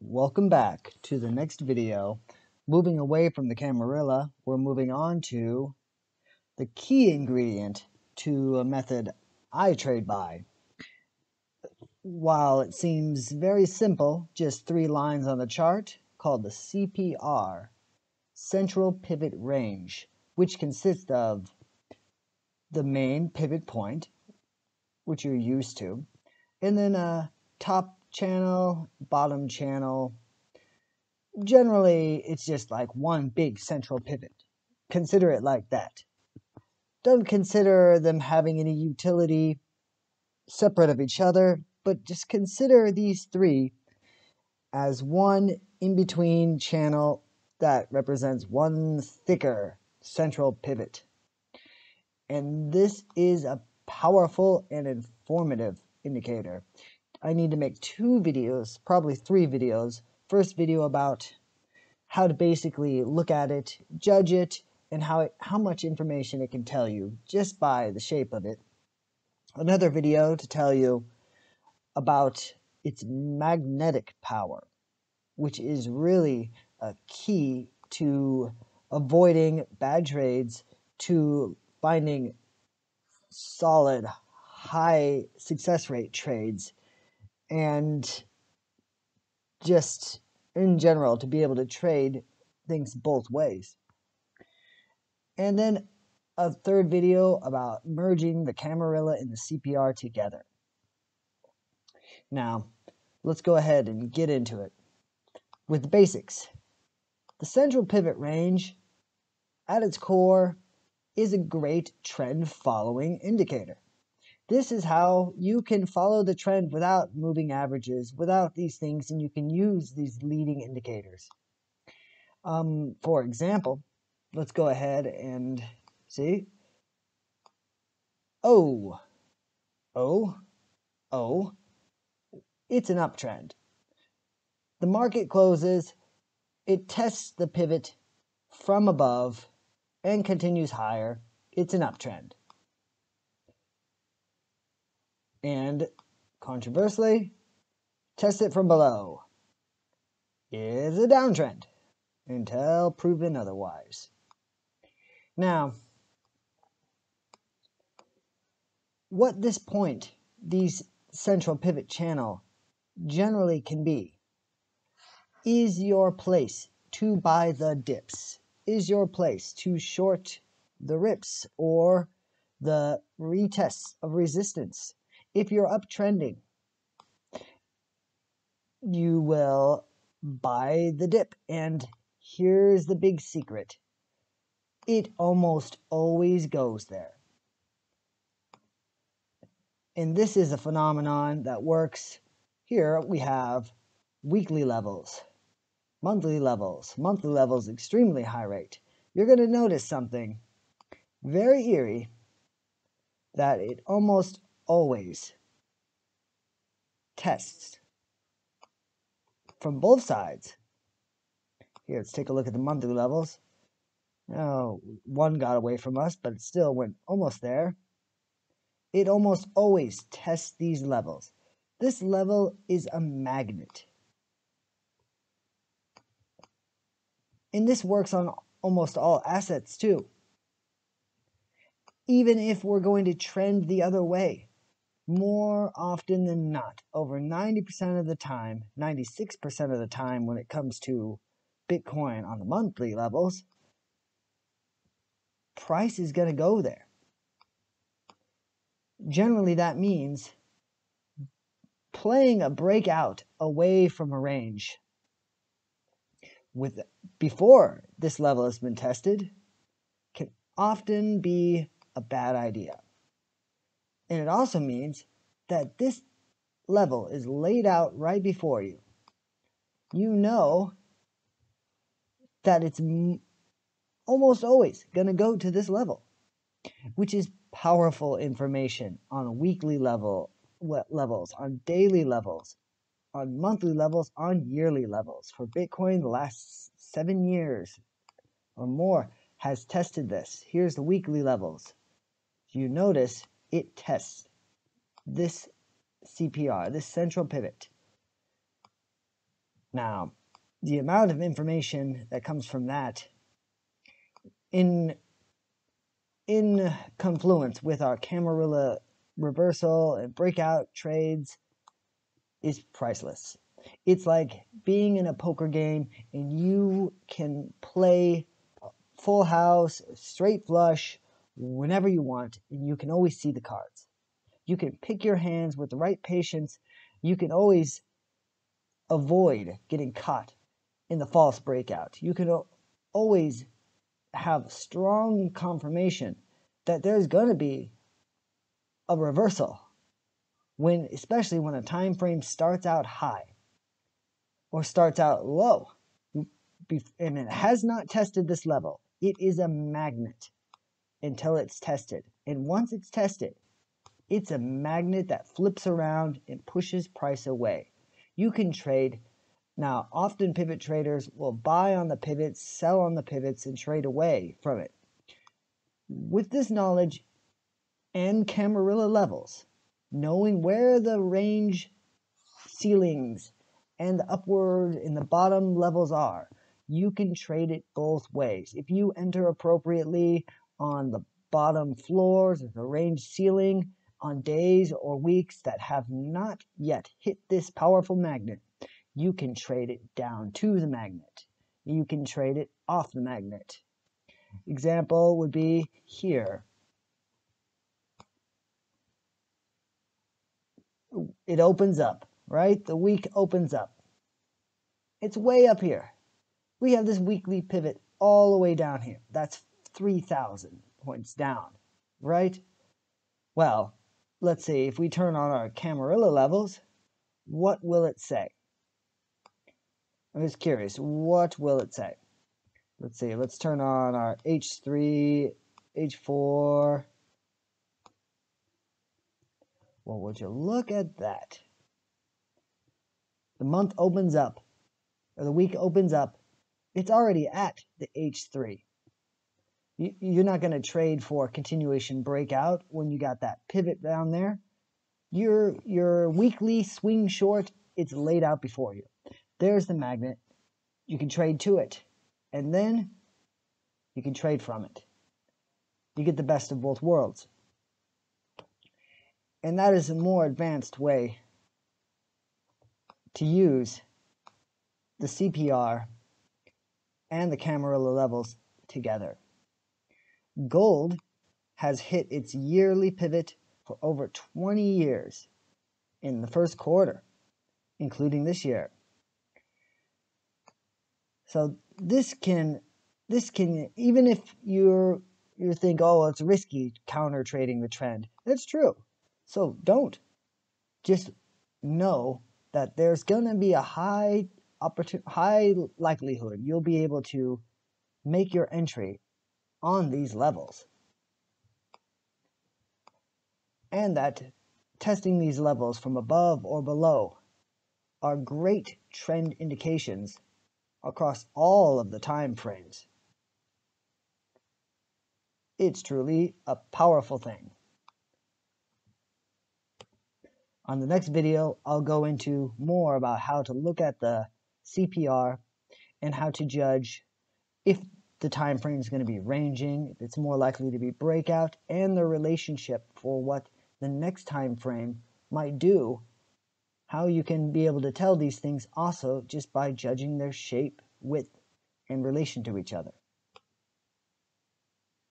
Welcome back to the next video. Moving away from the Camarilla, we're moving on to the key ingredient to a method I trade by. While it seems very simple, just 3 lines on the chart, called the CPR, Central Pivot Range, which consists of the main pivot point, which you're used to, and then a top channel, bottom channel. Generally, it's just like one big central pivot. Consider it like that. Don't consider them having any utility separate of each other, but just consider these 3 as one in-between channel that represents one thicker central pivot. And this is a powerful and informative indicator. I need to make 2 videos, probably 3 videos. First video about how to basically look at it, judge it, and how much information it can tell you just by the shape of it. Another video to tell you about its magnetic power, which is really a key to avoiding bad trades, to finding solid, high success rate trades, and just in general to be able to trade things both ways. And then a third video about merging the Camarilla and the CPR together. Now, let's go ahead and get into it. With the basics, the central pivot range at its core is a great trend following indicator. This is how you can follow the trend without moving averages, without these things, and you can use these leading indicators. For example, let's go ahead and see. Oh, it's an uptrend. The market closes, it tests the pivot from above and continues higher. It's an uptrend. And controversially, test it from below. It's a downtrend until proven otherwise. Now, what this point, these central pivot channel generally can be, is your place to buy the dips, is your place to short the rips or the retests of resistance. If you're uptrending, you will buy the dip, and here's the big secret. It almost always goes there. And this is a phenomenon that works. Here we have weekly levels, monthly levels extremely high rate. You're going to notice something very eerie, that it almost always tests from both sides. Here, let's take a look at the monthly levels. Now, one got away from us, but it still went almost there. It almost always tests these levels. This level is a magnet. And this works on almost all assets too. Even if we're going to trend the other way, more often than not, over 90% of the time, 96% of the time when it comes to Bitcoin on the monthly levels, price is going to go there. Generally, that means playing a breakout away from a range before this level has been tested can often be a bad idea. And it also means that this level is laid out right before you. You know that it's almost always going to go to this level, which is powerful information on a weekly levels, on daily levels, on monthly levels, on yearly levels. For Bitcoin, the last 7 years or more has tested this. Here's the weekly levels. You notice it tests this CPR, this central pivot. Now, the amount of information that comes from that in confluence with our Camarilla reversal and breakout trades is priceless. It's like being in a poker game and you can play full house, straight flush, whenever you want, and you can always see the cards. You can pick your hands with the right patience. You can always avoid getting caught in the false breakout. You can always have strong confirmation that there's going to be a reversal, especially when a time frame starts out high or starts out low and it has not tested this level. It is a magnet until it's tested, and once it's tested, it's a magnet that flips around and pushes price away. You can trade. Now, often pivot traders will buy on the pivots, sell on the pivots, and trade away from it. With this knowledge and Camarilla levels, knowing where the range ceilings and the upward and the bottom levels are, you can trade it both ways. If you enter appropriately on the bottom floors of the range ceiling on days or weeks that have not yet hit this powerful magnet, you can trade it down to the magnet. You can trade it off the magnet. Example would be here. It opens up, right? The week opens up. It's way up here. We have this weekly pivot all the way down here. That's 3,000 points down, right? Well, let's see, if we turn on our Camarilla levels, what will it say? I'm just curious, what will it say? Let's see, let's turn on our H3, H4. Well, would you look at that? The month opens up, or the week opens up, it's already at the H3. You're not going to trade for continuation breakout when you got that pivot down there. Your weekly swing short, it's laid out before you. There's the magnet. You can trade to it, and then you can trade from it. You get the best of both worlds. And that is a more advanced way to use the CPR and the Camarilla levels together. Gold has hit its yearly pivot for over 20 years in the first quarter, including this year. So this can even if you think, oh, it's risky counter trading the trend. That's true. So don't. Just know that there's going to be a high likelihood you'll be able to make your entry on these levels. And that testing these levels from above or below are great trend indications across all of the time frames. It's truly a powerful thing. On the next video, I'll go into more about how to look at the CPR and how to judge if the time frame is going to be ranging, if it's more likely to be breakout, and the relationship for what the next time frame might do. How you can be able to tell these things also just by judging their shape, width, and relation to each other.